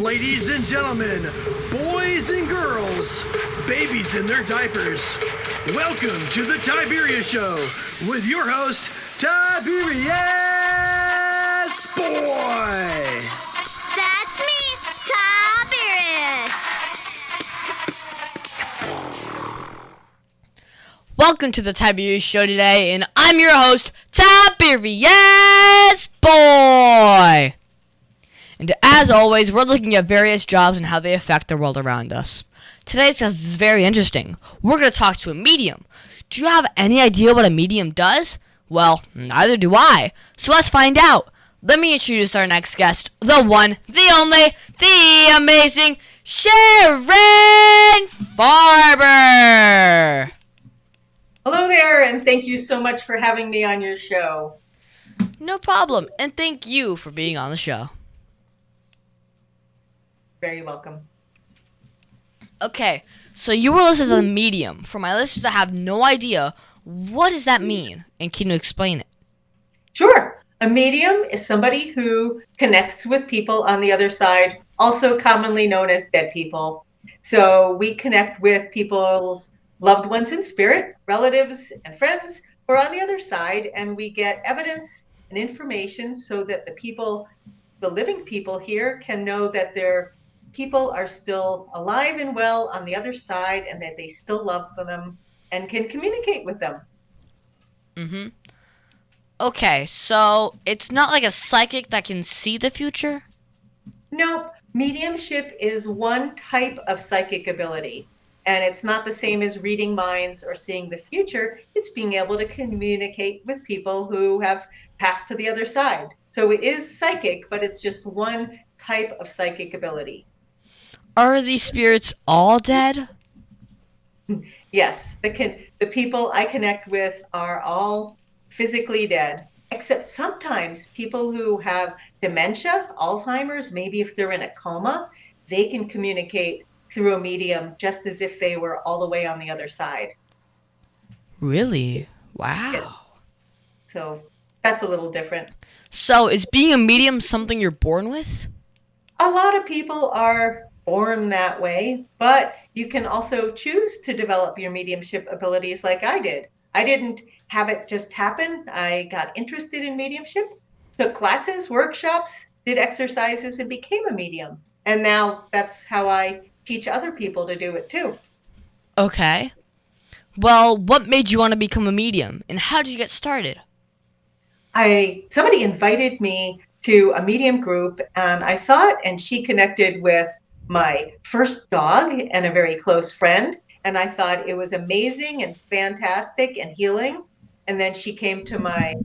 Ladies and gentlemen, boys and girls, babies in their diapers, welcome to the Tiberius Show with your host, Tiberius Boy. That's me, Tiberius. Welcome to the Tiberius Show today, and I'm your host, Tiberius Boy. And as always, we're looking at various jobs and how they affect the world around us. Today's guest is very interesting. We're going to talk to a medium. Do you have any idea what a medium does? Well, neither do I. So let's find out. Let me introduce our next guest, the one, the only, the amazing Sharon Farber. Hello there, and thank you so much for having me on your show. No problem, and thank you for being on the show. Very welcome. Okay, so you were listed as a medium. For my listeners that have no idea, what does that mean? And can you explain it? Sure. A medium is somebody who connects with people on the other side, also commonly known as dead people. So we connect with people's loved ones in spirit, relatives, and friends who are on the other side, and we get evidence and information so that the living people here can know that their people are still alive and well on the other side and that they still love them and can communicate with them. Mm-hmm. Okay, so it's not like a psychic that can see the future? No, mediumship is one type of psychic ability, and it's not the same as reading minds or seeing the future. It's being able to communicate with people who have passed to the other side. So it is psychic, but it's just one type of psychic ability. Are these spirits all dead? Yes, the people I connect with are all physically dead, except sometimes people who have dementia, Alzheimer's, maybe if they're in a coma, they can communicate through a medium just as if they were all the way on the other side. Really? Wow. Yeah. So that's a little different. So is being a medium something you're born with? A lot of people are born that way, but you can also choose to develop your mediumship abilities like I did. I didn't have it just happen. I got interested in mediumship, took classes, workshops, did exercises, and became a medium. And now that's how I teach other people to do it too. Okay. Well, what made you want to become a medium, and how did you get started? Somebody invited me to a medium group, and I saw it, and she connected with my first dog and a very close friend. And I thought it was amazing and fantastic and healing. And then she came to my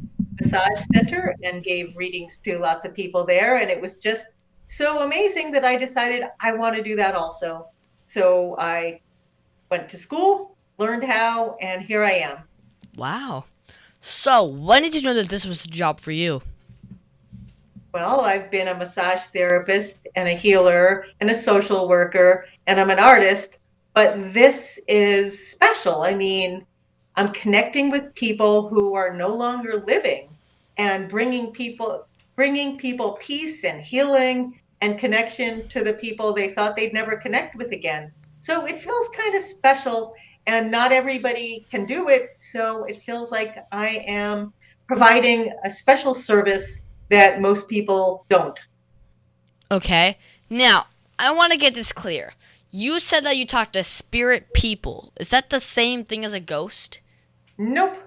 massage center and gave readings to lots of people there. And it was just so amazing that I decided I want to do that also. So I went to school, learned how, and here I am. Wow. So, when did you know that this was the job for you? Well, I've been a massage therapist and a healer and a social worker, and I'm an artist, but this is special. I mean, I'm connecting with people who are no longer living and bringing people peace and healing and connection to the people they thought they'd never connect with again. So it feels kind of special, and not everybody can do it. So it feels like I am providing a special service that most people don't. Okay. Now, I want to get this clear. You said that you talk to spirit people. Is that the same thing as a ghost? Nope.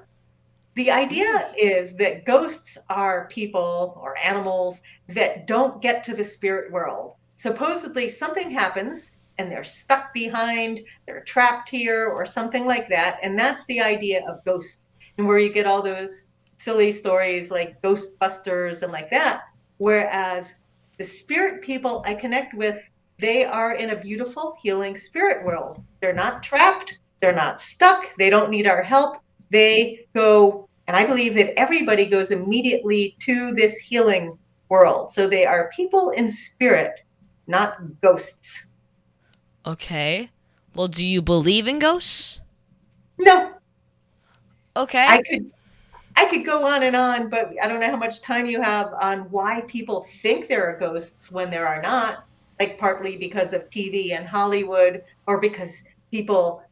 The idea is that ghosts are people or animals that don't get to the spirit world. Supposedly something happens and they're stuck behind, they're trapped here or something like that. And that's the idea of ghosts, and where you get all those silly stories like Ghostbusters and like that. Whereas the spirit people I connect with, they are in a beautiful healing spirit world. They're not trapped. They're not stuck. They don't need our help. They go, and I believe that everybody goes immediately to this healing world. So they are people in spirit, not ghosts. Okay. Well, do you believe in ghosts? No. Okay. I could go on, but I don't know how much time you have on why people think there are ghosts when there are not. like partly because of TV and Hollywood, or because people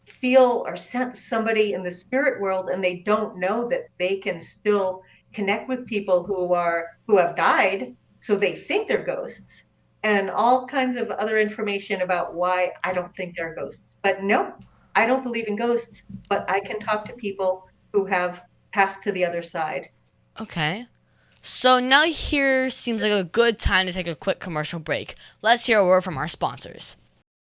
feel or sense somebody in the spirit world and they don't know that they can still connect with people who have died, so they think they're ghosts, and all kinds of other information about why I don't think they're ghosts. But no, I don't believe in ghosts, but I can talk to people who have passed to the other side. Okay. So now here seems like a good time to take a quick commercial break. Let's hear a word from our sponsors.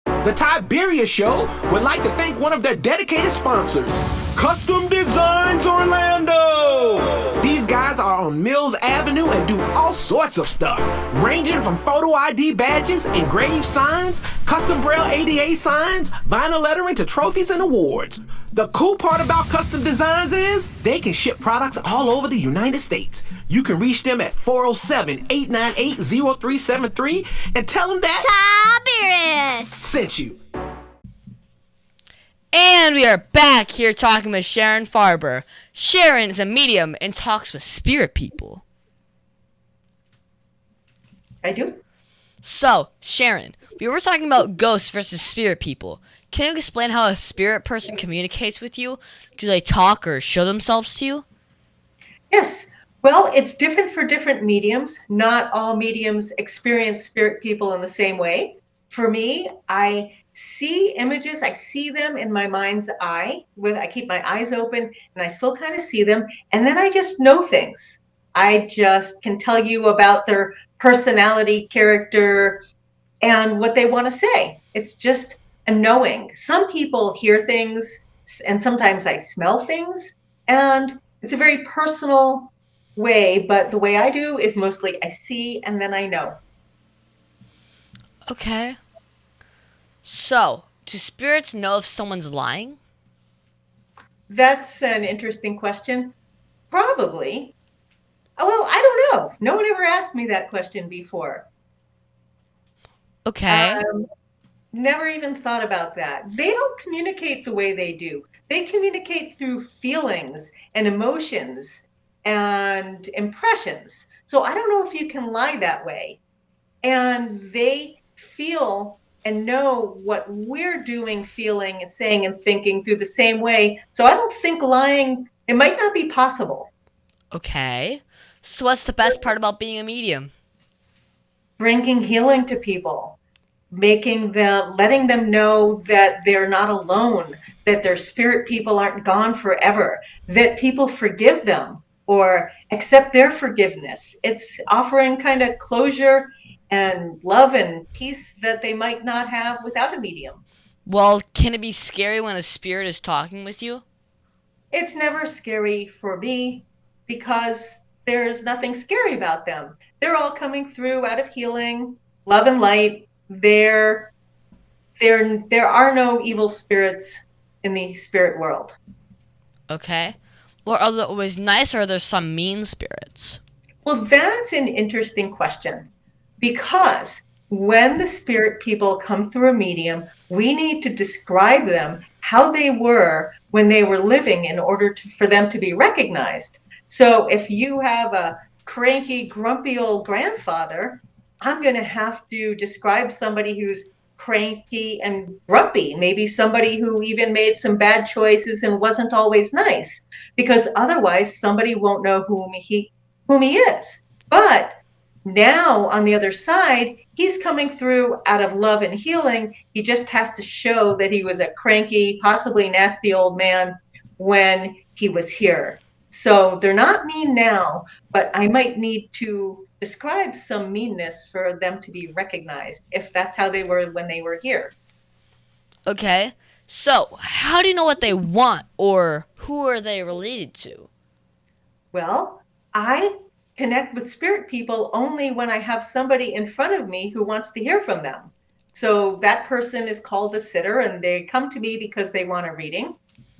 The TIberius Show would like to thank one of their dedicated sponsors, Custom Designs Orlando. These guys are on Mills Avenue and do all sorts of stuff, ranging from photo ID badges, engraved signs, custom braille ADA signs, vinyl lettering to trophies and awards. The cool part about Custom Designs is they can ship products all over the United States. You can reach them at 407-898-0373 and tell them that TIberius sent you. And we are back here talking with Sharon Farber. Sharon is a medium and talks with spirit people. I do. So, Sharon, we were talking about ghosts versus spirit people. Can you explain how a spirit person communicates with you? Do they talk or show themselves to you? Yes. Well, it's different for different mediums. Not all mediums experience spirit people in the same way. For me, I see images, I see them in my mind's eye. I keep my eyes open and I still kind of see them. And then I just know things. I just can tell you about their personality, character, and what they want to say. It's just a knowing. Some people hear things, and sometimes I smell things, and it's a very personal way, but the way I do is mostly I see and then I know. Okay. So, do spirits know if someone's lying? That's an interesting question. Probably. Oh, well, I don't know. No one ever asked me that question before. Okay. Never even thought about that. They don't communicate the way they do. They communicate through feelings and emotions and impressions. So I don't know if you can lie that way. And they feel and know what we're doing, feeling, and saying and thinking through the same way. So I don't think lying, it might not be possible. Okay. So what's the best part about being a medium? Bringing healing to people, letting them know that they're not alone, that their spirit people aren't gone forever, that people forgive them or accept their forgiveness. It's offering kind of closure and love and peace that they might not have without a medium. Well, can it be scary when a spirit is talking with you? It's never scary for me because there's nothing scary about them. They're all coming through out of healing, love and light. There are no evil spirits in the spirit world. Okay. Well, are they always nice or are there some mean spirits? Well, that's an interesting question, because when the spirit people come through a medium, we need to describe them, how they were when they were living, in order for them to be recognized. So if you have a cranky, grumpy old grandfather, I'm going to have to describe somebody who's cranky and grumpy, maybe somebody who even made some bad choices and wasn't always nice, because otherwise somebody won't know whom he is. But now on the other side, he's coming through out of love and healing. He just has to show that he was a cranky, possibly nasty old man when he was here. So they're not mean now, but I might need to describe some meanness for them to be recognized, if that's how they were when they were here. Okay. So, how do you know what they want, or who are they related to? Well, I connect with spirit people only when I have somebody in front of me who wants to hear from them. So that person is called a sitter, and they come to me because they want a reading.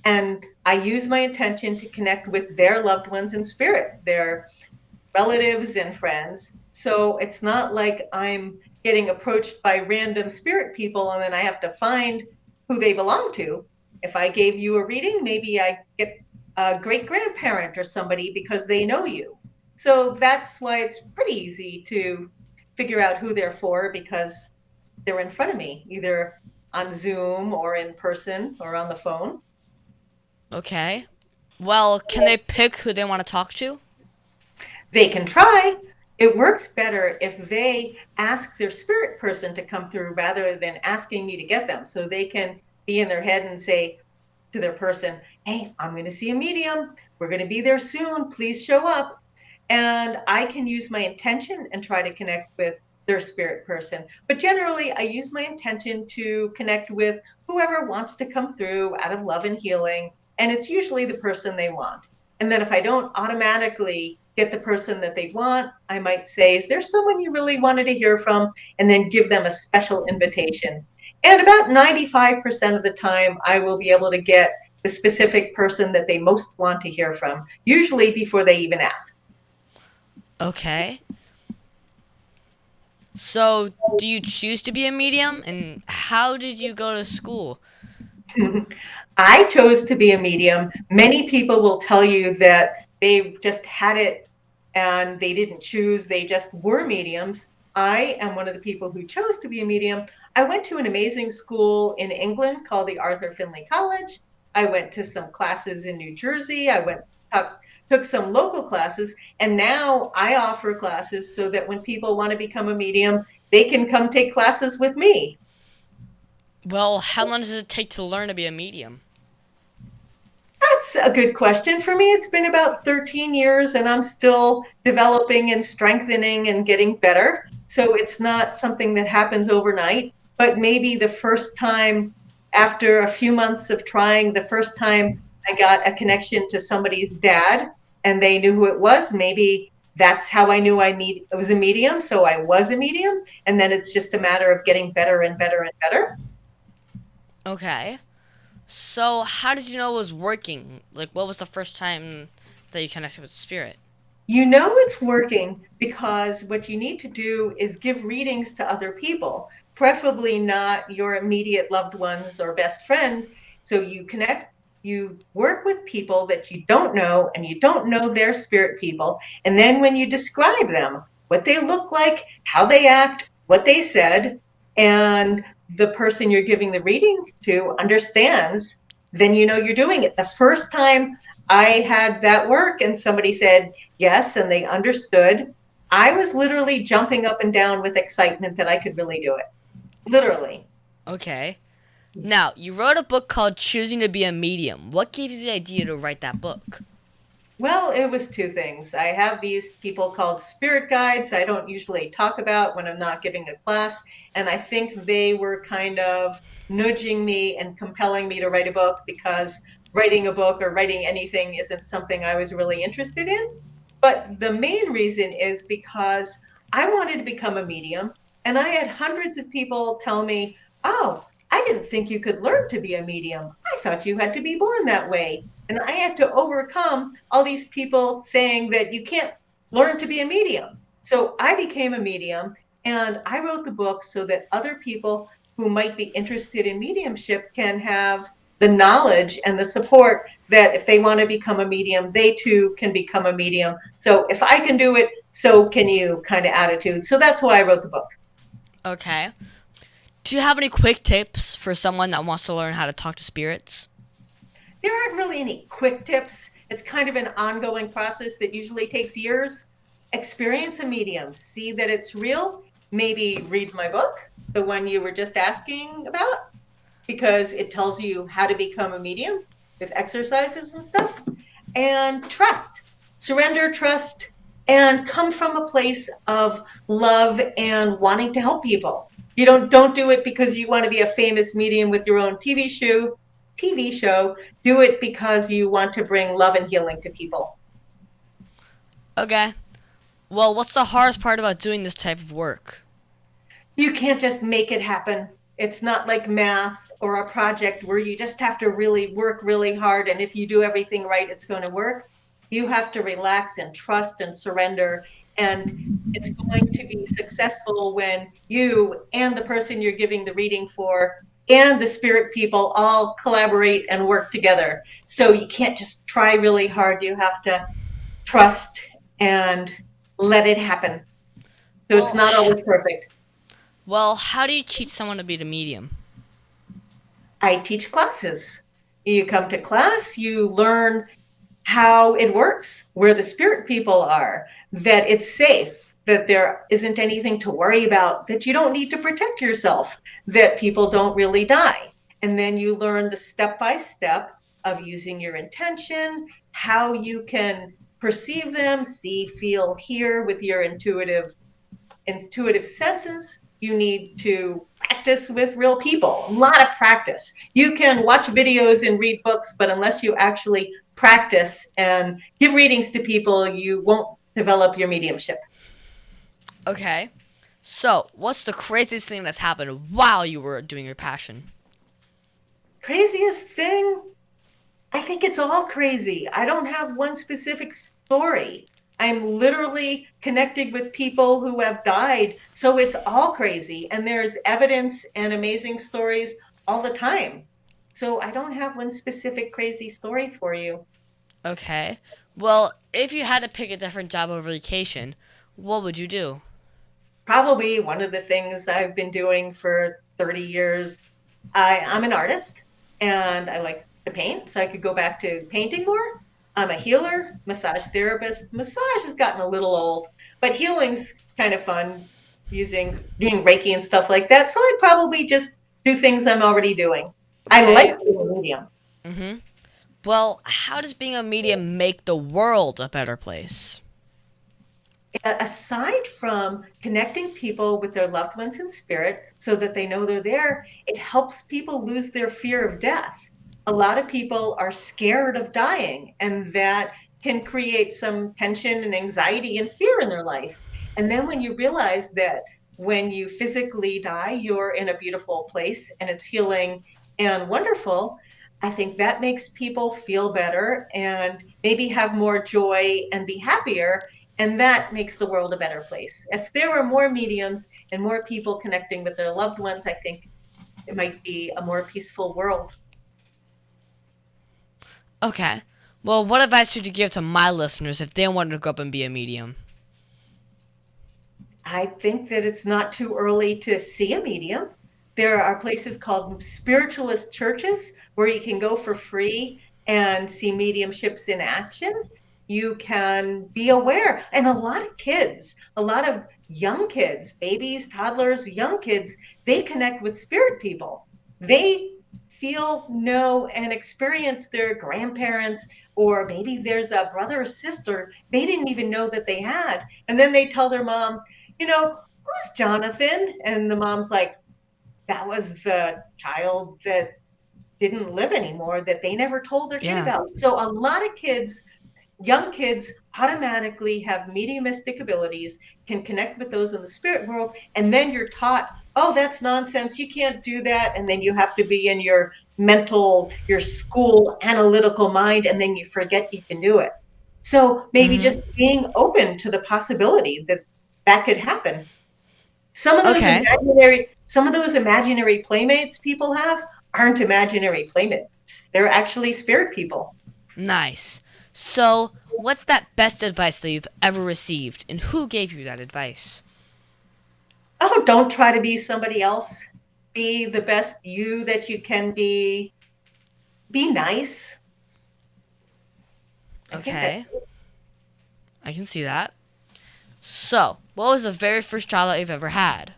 And I use my intention to connect with their loved ones in spirit, their relatives and friends. So it's not like I'm getting approached by random spirit people and then I have to find who they belong to. If I gave you a reading, maybe I get a great grandparent or somebody because they know you. So that's why it's pretty easy to figure out who they're for because they're in front of me, either on Zoom or in person or on the phone. Okay. Well, can they pick who they want to talk to? They can try. It works better if they ask their spirit person to come through rather than asking me to get them. So they can be in their head and say to their person, hey, I'm going to see a medium. We're going to be there soon. Please show up. And I can use my intention and try to connect with their spirit person. But generally, I use my intention to connect with whoever wants to come through out of love and healing. And it's usually the person they want. And then if I don't automatically get the person that they want, I might say, is there someone you really wanted to hear from? And then give them a special invitation. And about 95% of the time, I will be able to get the specific person that they most want to hear from, usually before they even ask. Okay. So, do you choose to be a medium? And how did you go to school? I chose to be a medium. Many people will tell you that they just had it and they didn't choose, they just were mediums. I am one of the people who chose to be a medium. I went to an amazing school in England called the Arthur Findlay College. I went to some classes in New Jersey. Took some local classes, and now I offer classes so that when people want to become a medium, they can come take classes with me. Well, how long does it take to learn to be a medium? That's a good question. For me, it's been about 13 years, and I'm still developing and strengthening and getting better. So it's not something that happens overnight, but maybe the first time, after a few months of trying, the first time I got a connection to somebody's dad and they knew who it was, maybe that's how I knew I was a medium. So I was a medium. And then it's just a matter of getting better and better and better. Okay. So, how did you know it was working? Like, what was the first time that you connected with spirit? You know it's working because what you need to do is give readings to other people, preferably not your immediate loved ones or best friend. So you connect, you work with people that you don't know and you don't know their spirit people. And then when you describe them, what they look like, how they act, what they said, and the person you're giving the reading to understands, then you know you're doing it. The first time I had that work and somebody said yes and they understood, I was literally jumping up and down with excitement that I could really do it. Literally. Okay. Now, you wrote a book called Choosing to be a Medium. What gave you the idea to write that book? Well, it was two things. I have these people called spirit guides I don't usually talk about when I'm not giving a class. And I think they were kind of nudging me and compelling me to write a book because writing a book or writing anything isn't something I was really interested in. But the main reason is because I wanted to become a medium. And I had hundreds of people tell me, oh, I didn't think you could learn to be a medium. I thought you had to be born that way. And I had to overcome all these people saying that you can't learn to be a medium. So I became a medium and I wrote the book so that other people who might be interested in mediumship can have the knowledge and the support that if they want to become a medium, they too can become a medium. So if I can do it, so can you kind of attitude. So that's why I wrote the book. Okay. Do you have any quick tips for someone that wants to learn how to talk to spirits? There aren't really any quick tips. It's kind of an ongoing process that usually takes years. Experience a medium. See that it's real. Maybe read my book, the one you were just asking about, because it tells you how to become a medium with exercises and stuff. And trust. Surrender, trust, and come from a place of love and wanting to help people. You don't do it because you want to be a famous medium with your own TV show. Do it because you want to bring love and healing to people. Okay. Well, what's the hardest part about doing this type of work? You can't just make it happen. It's not like math or a project where you just have to really work really hard, and if you do everything right, it's going to work. You have to relax and trust and surrender, and it's going to be successful when you and the person you're giving the reading for and the spirit people all collaborate and work together. So you can't just try really hard. You have to trust and let it happen. So it's not always perfect. Well, how do you teach someone to be the medium? I teach classes. You come to class, you learn how it works, where the spirit people are, that it's safe, that there isn't anything to worry about, that you don't need to protect yourself, that people don't really die. And then you learn the step by step of using your intention, how you can perceive them, see, feel, hear with your intuitive senses. You need to practice with real people, a lot of practice. You can watch videos and read books, but unless you actually practice and give readings to people, you won't develop your mediumship. Okay. So, what's the craziest thing that's happened while you were doing your passion? Craziest thing? I think it's all crazy. I don't have one specific story. I'm literally connected with people who have died. So it's all crazy. And there's evidence and amazing stories all the time. So I don't have one specific crazy story for you. Okay. Well, if you had to pick a different job or vacation, what would you do? Probably one of the things I've been doing for 30 years. I'm an artist and I like to paint, so I could go back to painting more. I'm a healer, massage therapist. Massage has gotten a little old, but healing's kind of fun, doing Reiki and stuff like that. So I'd probably just do things I'm already doing. I like being a medium. Mm-hmm. Well, how does being a medium make the world a better place? Aside from connecting people with their loved ones in spirit so that they know they're there, it helps people lose their fear of death. A lot of people are scared of dying, and that can create some tension and anxiety and fear in their life. And then when you realize that when you physically die, you're in a beautiful place and it's healing and wonderful, I think that makes people feel better and maybe have more joy and be happier. And that makes the world a better place. If there were more mediums and more people connecting with their loved ones, I think it might be a more peaceful world. Okay. Well, what advice would you give to my listeners if they wanted to go up and be a medium? I think that it's not too early to see a medium. There are places called spiritualist churches where you can go for free and see mediumships in action. You can be aware. And a lot of young kids, babies, toddlers, young kids, they connect with spirit people. They feel, know, and experience their grandparents, or maybe there's a brother or sister they didn't even know that they had. And then they tell their mom, who's Jonathan? And the mom's like, that was the child that didn't live anymore that they never told their kid about. So a lot of kids, young kids, automatically have mediumistic abilities, can connect with those in the spirit world, and then you're taught, oh, that's nonsense, you can't do that, and then you have to be in your school analytical mind, and then you forget you can do it. So maybe just being open to the possibility that could happen. Some of those imaginary playmates people have aren't imaginary playmates. They're actually spirit people. Nice. So, what's that best advice that you've ever received, and who gave you that advice? Oh, don't try to be somebody else. Be the best you that you can be. Be nice. Okay. I can see that. So, what was the very first job that you've ever had?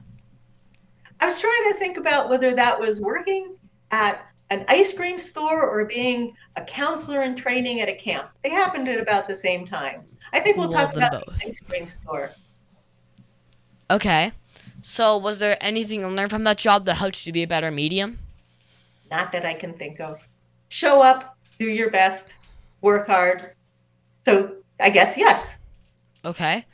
I was trying to think about whether that was working at an ice cream store or being a counselor in training at a camp. They happened at about the same time. I think we'll talk about the ice cream store. Okay. So, was there anything you learned from that job that helped you to be a better medium? Not that I can think of. Show up, do your best, work hard. So, I guess yes. Okay.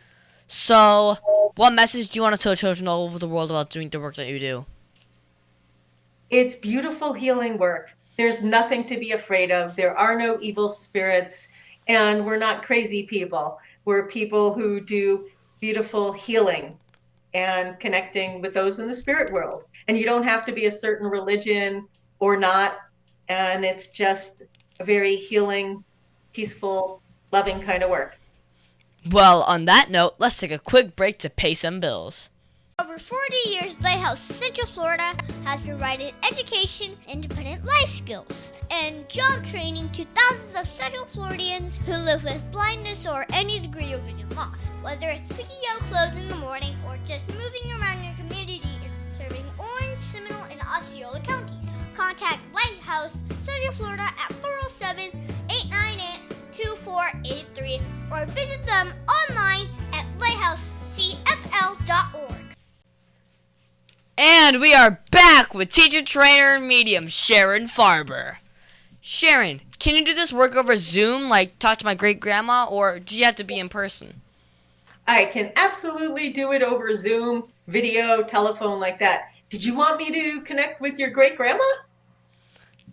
So, what message do you want to tell children all over the world about doing the work that you do? It's beautiful healing work. There's nothing to be afraid of. There are no evil spirits, and we're not crazy people. We're people who do beautiful healing and connecting with those in the spirit world. And you don't have to be a certain religion or not. And it's just a very healing, peaceful, loving kind of work. Well, on that note, let's take a quick break to pay some bills. Over 40 years, Lighthouse Central Florida has provided education, independent life skills, and job training to thousands of Central Floridians who live with blindness or any degree of vision loss. Whether it's picking out clothes in the morning or just moving around your community and serving Orange, Seminole, and Osceola counties. Contact Lighthouse Central Florida at 407-898-2483 or visit them online at lighthousecfl.org. And we are back with teacher, trainer, and medium, Sharon Farber. Sharon, can you do this work over Zoom, like talk to my great-grandma, or do you have to be in person? I can absolutely do it over Zoom, video, telephone, like that. Did you want me to connect with your great-grandma?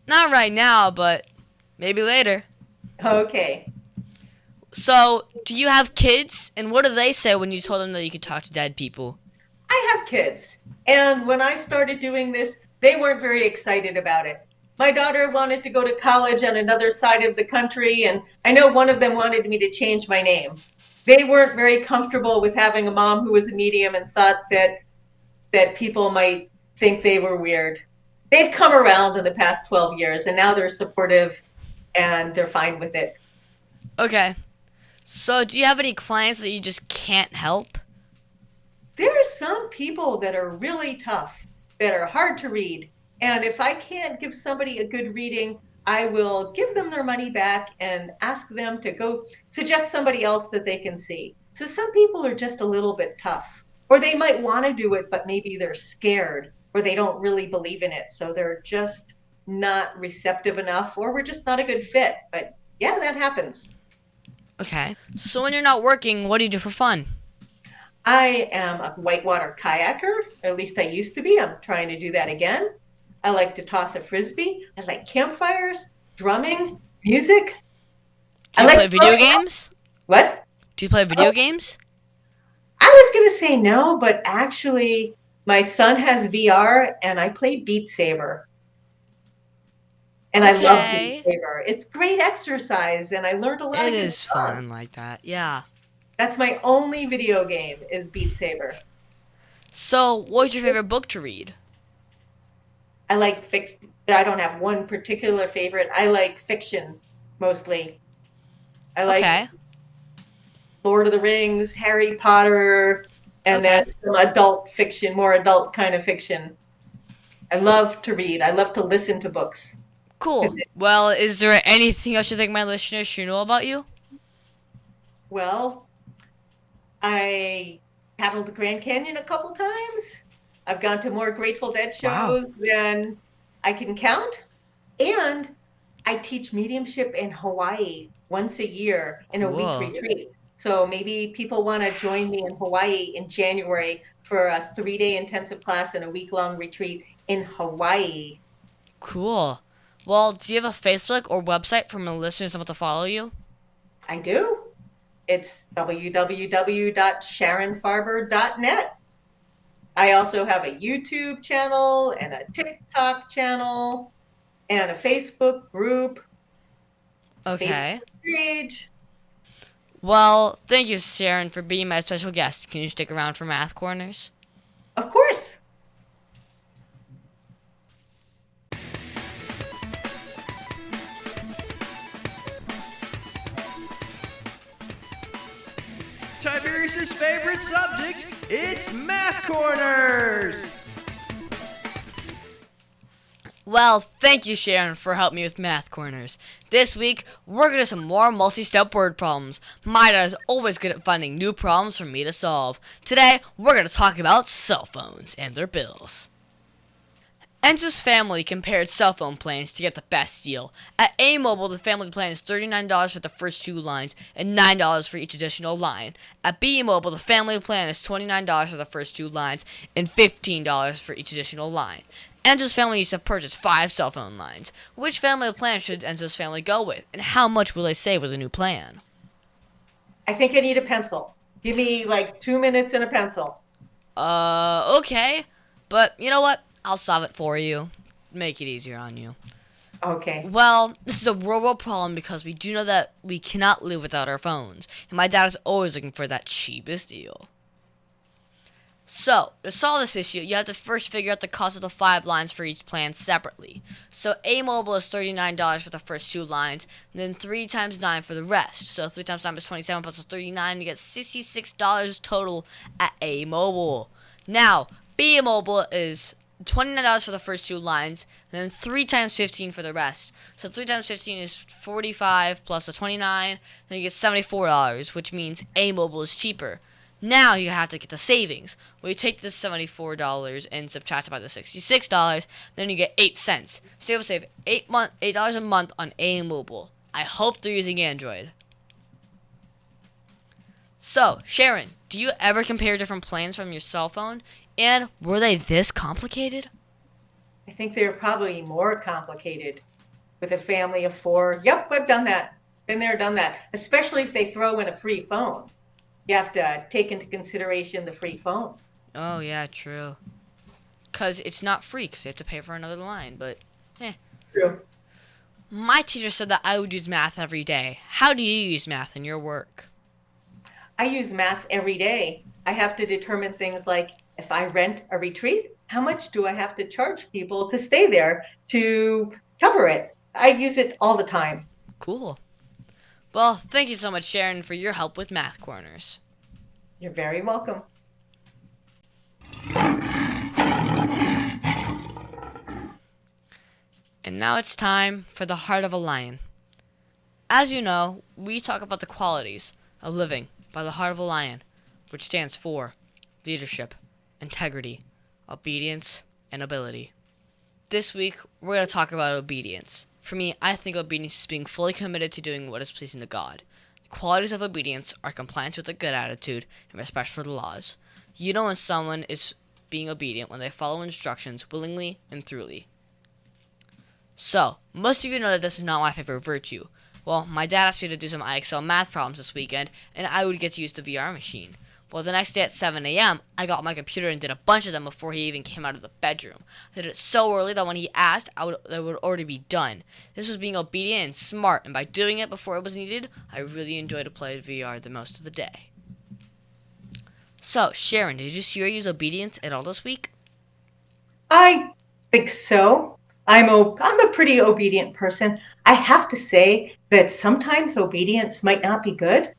Not right now, but maybe later. Okay. So, do you have kids, and what do they say when you told them that you could talk to dead people? I have kids, and when I started doing this, they weren't very excited about it. My daughter wanted to go to college on another side of the country, and I know one of them wanted me to change my name. They weren't very comfortable with having a mom who was a medium and thought that people might think they were weird. They've come around in the past 12 years, and now they're supportive, and they're fine with it. Okay. So, do you have any clients that you just can't help? There are some people that are really tough, that are hard to read. And if I can't give somebody a good reading, I will give them their money back and ask them to go suggest somebody else that they can see. So some people are just a little bit tough, or they might want to do it, but maybe they're scared or they don't really believe in it. So they're just not receptive enough, or we're just not a good fit. But yeah, that happens. Okay. So when you're not working, what do you do for fun? I am a whitewater kayaker, or at least I used to be. I'm trying to do that again. I like to toss a frisbee. I like campfires, drumming, music. Do you play video games? What? Do you play video games? I was going to say no, but actually my son has VR and I play Beat Saber. And I love Beat Saber. It's great exercise and I learned a lot. It is fun like that, yeah. That's my only video game is Beat Saber. So, what's your favorite book to read? I like fiction. I don't have one particular favorite. I like fiction mostly. I like Lord of the Rings, Harry Potter, and then some adult fiction, more adult kind of fiction. I love to read. I love to listen to books. Cool. Well, is there anything else you think my listeners should know about you? Well, I paddled the Grand Canyon a couple times. I've gone to more Grateful Dead shows than I can count. And I teach mediumship in Hawaii once a year in a week retreat. So maybe people want to join me in Hawaii in January for a 3-day intensive class and a week-long retreat in Hawaii. Cool. Well, do you have a Facebook or website for my listeners that want to follow you? I do. It's www.sharonfarber.net. I also have a YouTube channel and a TikTok channel and a Facebook group. Okay. Facebook page. Well, thank you, Sharon, for being my special guest. Can you stick around for Math Corners? Of course. Tiberius' favorite subject, it's Math Corners! Well, thank you, Sharon, for helping me with Math Corners. This week, we're going to do some more multi-step word problems. My dad is always good at finding new problems for me to solve. Today, we're going to talk about cell phones and their bills. Enzo's family compared cell phone plans to get the best deal. At A-Mobile, the family plan is $39 for the first 2 lines and $9 for each additional line. At B-Mobile, the family plan is $29 for the first 2 lines and $15 for each additional line. Enzo's family used to purchase 5 cell phone lines. Which family plan should Enzo's family go with, and how much will they save with a new plan? I think I need a pencil. Give me like 2 minutes and a pencil. Okay. But you know what? I'll solve it for you. Make it easier on you. Okay. Well, this is a real world problem because we do know that we cannot live without our phones. And my dad is always looking for that cheapest deal. So, to solve this issue, you have to first figure out the cost of the 5 lines for each plan separately. So, A-Mobile is $39 for the first 2 lines, and then 3 times 9 for the rest. So, 3 times 9 is 27 plus 39, you get $66 total at A-Mobile. Now, B-Mobile is $29 for the first 2 lines, and then 3 times 15 for the rest. So 3 times 15 is 45 plus the 29, then you get $74, which means A-Mobile is cheaper. Now you have to get the savings. Well, you take this $74 and subtract it by the $66, then you get 8 cents. So you'll save $8 a month on A-Mobile. I hope they're using Android. So, Sharon, do you ever compare different plans from your cell phone? And were they this complicated? I think they're probably more complicated with a family of 4. Yep, I've done that. Been there, done that. Especially if they throw in a free phone. You have to take into consideration the free phone. Oh, yeah, true. Because it's not free because you have to pay for another line, but True. My teacher said that I would use math every day. How do you use math in your work? I use math every day. I have to determine things like if I rent a retreat, how much do I have to charge people to stay there to cover it? I use it all the time. Cool. Well, thank you so much, Sharon, for your help with Math Corners. You're very welcome. And now it's time for the Heart of a Lion. As you know, we talk about the qualities of living by the Heart of a Lion, which stands for leadership, integrity, obedience, and ability. This week, we're going to talk about obedience. For me, I think obedience is being fully committed to doing what is pleasing to God. The qualities of obedience are compliance with a good attitude and respect for the laws. You know when someone is being obedient when they follow instructions willingly and thoroughly. So, most of you know that this is not my favorite virtue. Well, my dad asked me to do some IXL math problems this weekend, and I would get to use the VR machine. Well, the next day at 7 a.m., I got my computer and did a bunch of them before he even came out of the bedroom. I did it so early that when he asked, they would already be done. This was being obedient and smart, and by doing it before it was needed, I really enjoyed to play VR the most of the day. So, Sharon, did you see or use obedience at all this week? I think so. I'm a pretty obedient person. I have to say that sometimes obedience might not be good.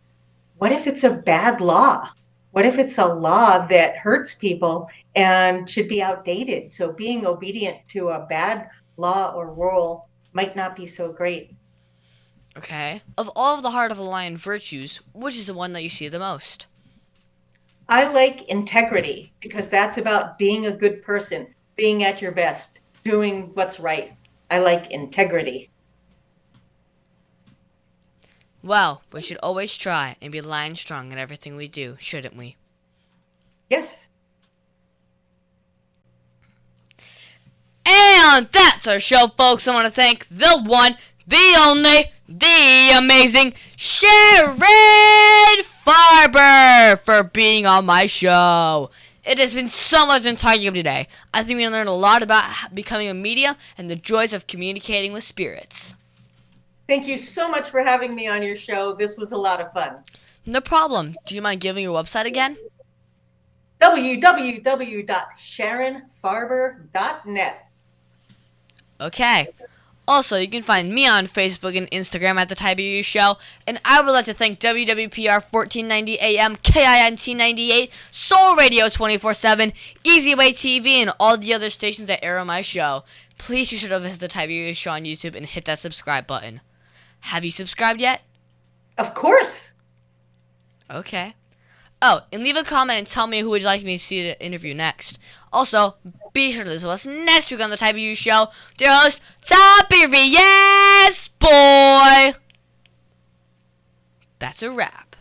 What if it's a bad law? What if it's a law that hurts people and should be outdated? So being obedient to a bad law or rule might not be so great. Okay. Of all of the Heart of a Lion virtues, which is the one that you see the most? I like integrity because that's about being a good person, being at your best, doing what's right. I like integrity. Well, we should always try and be lion strong in everything we do, shouldn't we? Yes. And that's our show, folks. I want to thank the one, the only, the amazing Sharon Farber for being on my show. It has been so much fun talking to you today. I think we learned a lot about becoming a medium and the joys of communicating with spirits. Thank you so much for having me on your show. This was a lot of fun. No problem. Do you mind giving your website again? www.sharonfarber.net. Okay. Also, you can find me on Facebook and Instagram at The TIberius Show. And I would like to thank WWPR 1490 AM, KINT 98, Soul Radio 24/7, Easy Way TV, and all the other stations that air on my show. Please be sure to visit The TIberius Show on YouTube and hit that subscribe button. Have you subscribed yet? Of course. Okay. Oh, and leave a comment and tell me who would you like me to see the interview next. Also, be sure to listen to us next week on The TIberius Show with your host, TIberius Boy. That's a wrap.